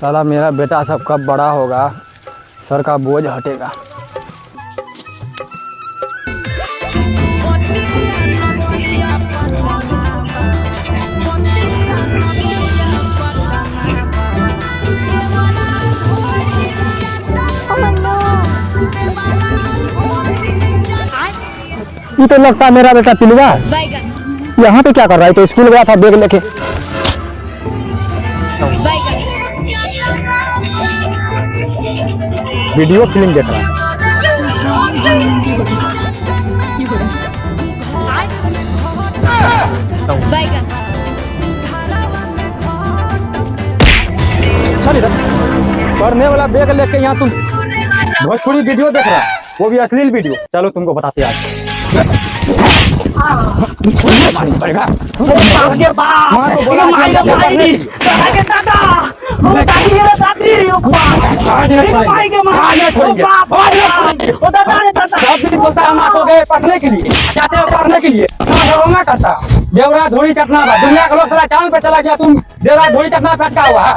साला मेरा बेटा सब कब बड़ा होगा, सर का बोझ हटेगा। ये तो लगता है मेरा बेटा पिलुआ। यहाँ पे क्या कर रहा है? तो स्कूल गया था बैग लेके। वीडियो फिल्म देख रहा है। चल इधर, पढ़ने वाला बैग लेके यहाँ तुम भोजपुरी वीडियो देख रहा है, वो भी अश्लील वीडियो। चलो तुमको बताते आज। पढ़ने के लिए जाते हो, पढ़ने के लिए करता देवरा धोड़ी चटना था। दुनिया का लोग साला चांद पे चला गया, तुम देवरा धोड़ी चटना फटका हुआ है।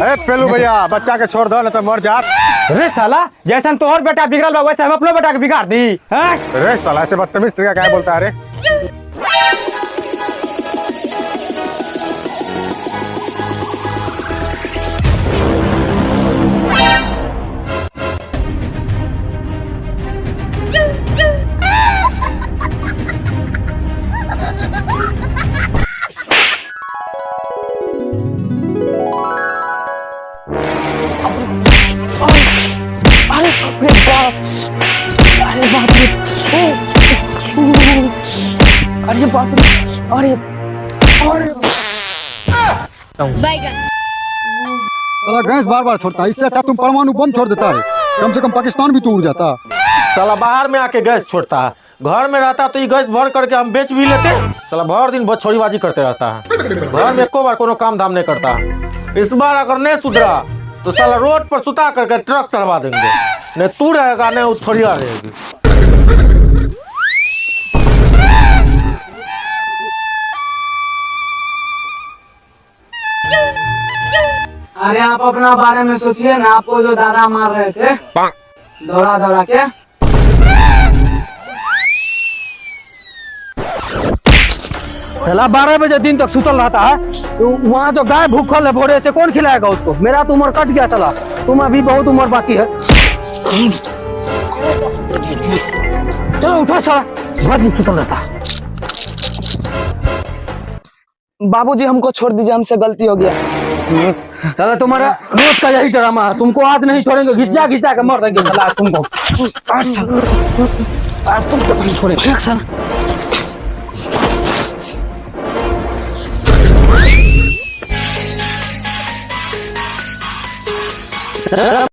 अरे पेलू भैया, बच्चा के छोड़ दो न तो मर जात। अरे साला, जैसन तोहर बेटा बिगड़ल बा वैसे हम अपनो बेटा के बिगाड़ दी। अरे साला ऐसे बदतमीज तरीका क्या बोलता है रे? अरे बाप रे, अरे बाप रे, अरे साला गैस बार बार छोड़ता है, इससे अच्छा तुम परमाणु बम छोड़ देता है, कम से कम पाकिस्तान भी तो उड़ जाता। साला बाहर में आके गैस छोड़ता है, घर में रहता तो ये गैस भर करके हम बेच भी लेते। साला भर दिन बछड़ीबाजी करते रहता है, घर में एको बार कोनो काम धाम नहीं करता। इस बार अगर नहीं सुधरा तो साला रोड पर सुता करके ट्रक चढ़वा देंगे। नहीं तू रहेगा नहीं वो थोड़िया रहेगी। अरे आप अपना बारे में सोचिए ना, आपको जो दादा मार रहे थे दौड़ा दौड़ा के। साला 12 बजे दिन तक सुतल रहता है, तो वहाँ जो गाय भूखल है भोरे से कौन खिलाएगा उसको? मेरा तो उम्र कट गया साला, तुम अभी बहुत उम्र बाकी है। चलो उठो साला, बहुत दिन सुतल रहता है। बाबूजी हमको छोड़ दीजिए, हमसे गलती हो गया। साला तुम्हारा रोज का यही ड्रामा है, तुमको आज नहीं छोड़ेंगे, घिसा घिसा के मर देंगे साला आज तुमको। आज तुमको नहीं छोड़ेंगे साला।